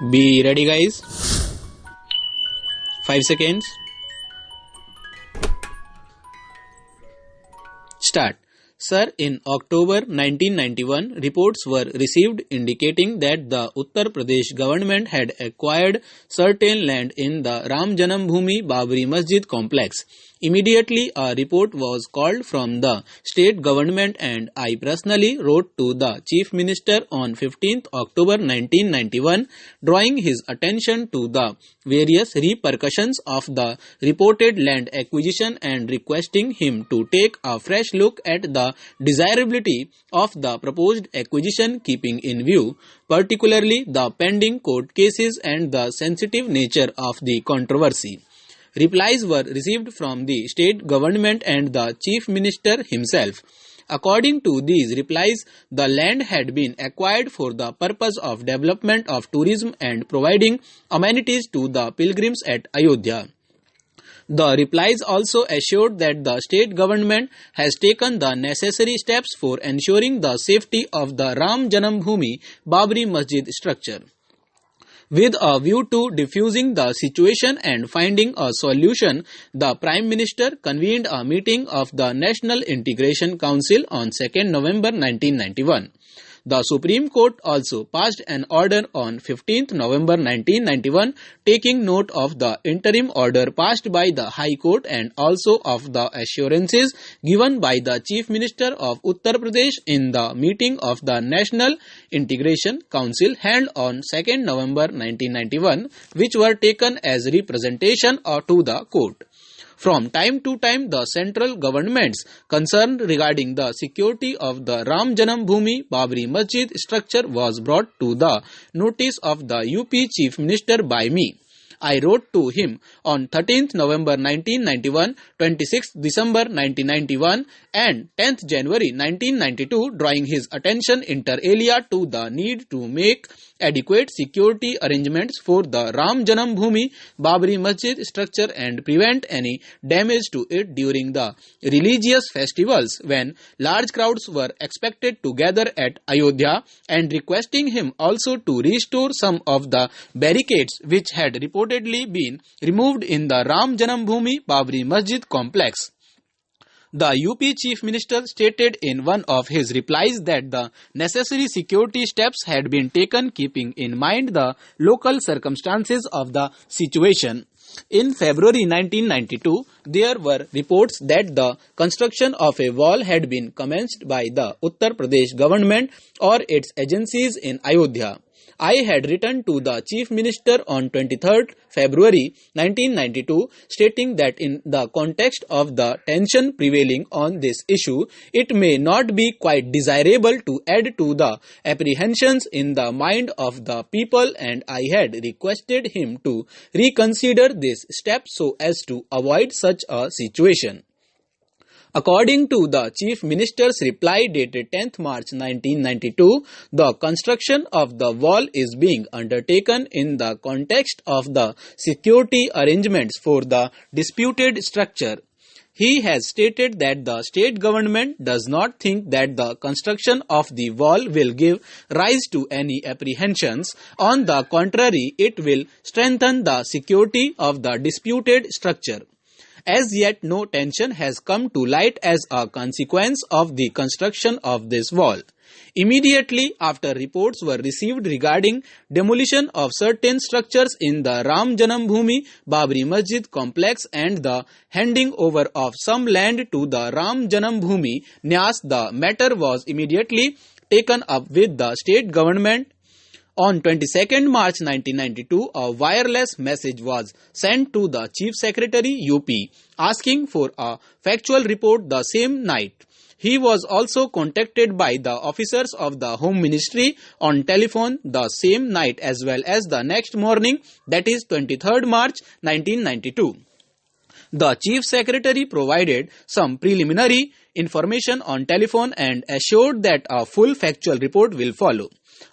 Be ready, guys. 5 seconds. Start. Sir, in October 1991, reports were received indicating that the Uttar Pradesh government had acquired certain land in the Ram Janambhoomi Babri Masjid complex. Immediately, a report was called from the state government and I personally wrote to the Chief Minister on 15th October 1991, drawing his attention to the various repercussions of the reported land acquisition and requesting him to take a fresh look at the desirability of the proposed acquisition, keeping in view particularly the pending court cases and the sensitive nature of the controversy. Replies were received from the state government and the Chief Minister himself. According to these replies, the land had been acquired for the purpose of development of tourism and providing amenities to the pilgrims at Ayodhya. The replies also assured that the state government has taken the necessary steps for ensuring the safety of the Ram Janambhoomi Babri Masjid structure. With a view to diffusing the situation and finding a solution, the Prime Minister convened a meeting of the National Integration Council on 2nd November 1991. The Supreme Court also passed an order on 15th November 1991 taking note of the interim order passed by the High Court and also of the assurances given by the Chief Minister of Uttar Pradesh in the meeting of the National Integration Council held on 2nd November 1991, which were taken as representation to the court. From time to time, the central government's concern regarding the security of the Ram Janambhoomi Babri Masjid structure was brought to the notice of the UP Chief Minister by me. I wrote to him on 13th November 1991, 26th December 1991 and 10th January 1992, drawing his attention inter alia to the need to make adequate security arrangements for the Ram Janambhoomi Babri Masjid structure and prevent any damage to it during the religious festivals when large crowds were expected to gather at Ayodhya, and requesting him also to restore some of the barricades which had reportedly been removed in the Ram Janambhoomi Babri Masjid complex. The UP Chief Minister stated in one of his replies that the necessary security steps had been taken keeping in mind the local circumstances of the situation. In February 1992, there were reports that the construction of a wall had been commenced by the Uttar Pradesh government or its agencies in Ayodhya. I had written to the Chief Minister on 23rd February 1992 stating that in the context of the tension prevailing on this issue, it may not be quite desirable to add to the apprehensions in the mind of the people, and I had requested him to reconsider this step so as to avoid such a situation. According to the Chief Minister's reply dated 10th March 1992, the construction of the wall is being undertaken in the context of the security arrangements for the disputed structure. He has stated that the state government does not think that the construction of the wall will give rise to any apprehensions. On the contrary, it will strengthen the security of the disputed structure. As yet, no tension has come to light as a consequence of the construction of this wall. Immediately after reports were received regarding demolition of certain structures in the Ram Janambhoomi Babri Masjid complex and the handing over of some land to the Ram Janambhoomi Nyas, the matter was immediately taken up with the state government. On 22nd March 1992, a wireless message was sent to the Chief Secretary UP asking for a factual report the same night. He was also contacted by the officers of the Home Ministry on telephone the same night as well as the next morning, that is 23rd March 1992. The Chief Secretary provided some preliminary information on telephone and assured that a full factual report will follow.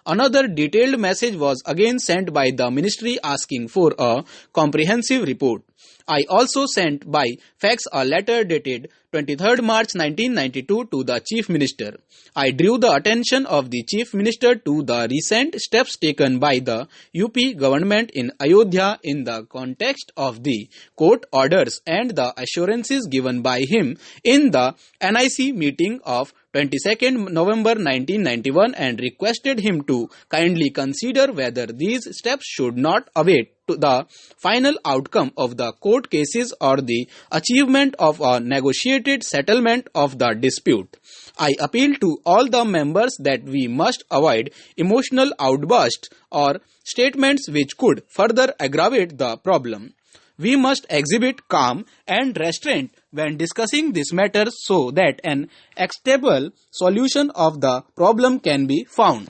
Another detailed message was again sent by the ministry asking for a comprehensive report. I also sent by fax a letter dated 23rd March 1992 to the Chief Minister. I drew the attention of the Chief Minister to the recent steps taken by the UP government in Ayodhya in the context of the court orders and the assurances given by him in the NIC meeting of 22nd November 1991 and requested him to kindly consider whether these steps should not await to the final outcome of the court cases or the achievement of a negotiated settlement of the dispute. I appeal to all the members that we must avoid emotional outbursts or statements which could further aggravate the problem. We must exhibit calm and restraint when discussing this matter so that an acceptable solution of the problem can be found.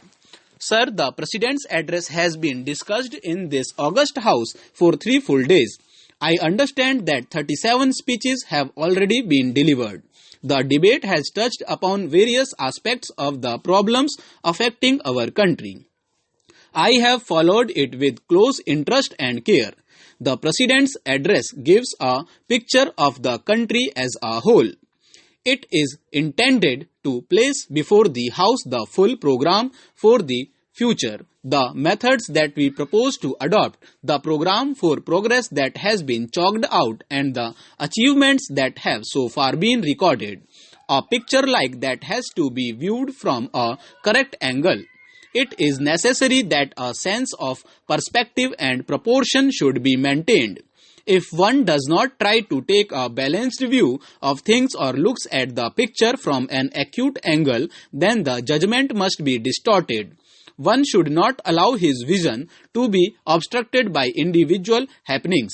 Sir, the President's address has been discussed in this August House for 3 full days. I understand that 37 speeches have already been delivered. The debate has touched upon various aspects of the problems affecting our country. I have followed it with close interest and care. The President's address gives a picture of the country as a whole. It is intended to place before the House the full program for the future, the methods that we propose to adopt, the program for progress that has been chalked out, and the achievements that have so far been recorded. A picture like that has to be viewed from a correct angle. It is necessary that a sense of perspective and proportion should be maintained. If one does not try to take a balanced view of things or looks at the picture from an acute angle, then the judgment must be distorted. One should not allow his vision to be obstructed by individual happenings.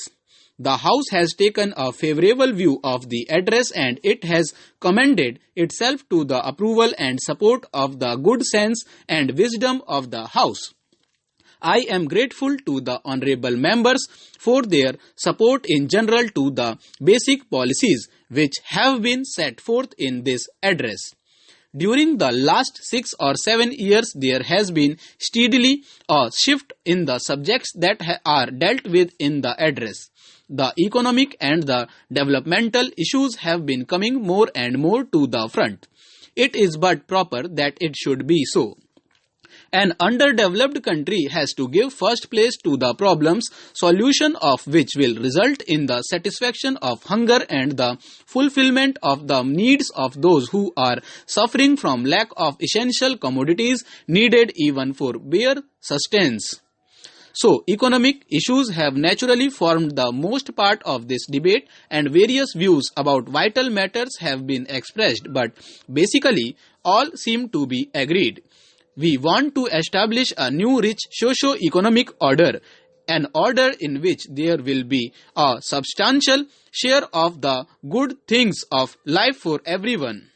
The House has taken a favorable view of the address and it has commended itself to the approval and support of the good sense and wisdom of the House. I am grateful to the honorable members for their support in general to the basic policies which have been set forth in this address. During the last 6 or 7 years, there has been steadily a shift in the subjects that are dealt with in the address. The economic and the developmental issues have been coming more and more to the front. It is but proper that it should be so. An underdeveloped country has to give first place to the problems, solution of which will result in the satisfaction of hunger and the fulfillment of the needs of those who are suffering from lack of essential commodities needed even for bare sustenance. So, economic issues have naturally formed the most part of this debate and various views about vital matters have been expressed, but basically all seem to be agreed. We want to establish a new rich socio-economic order, an order in which there will be a substantial share of the good things of life for everyone.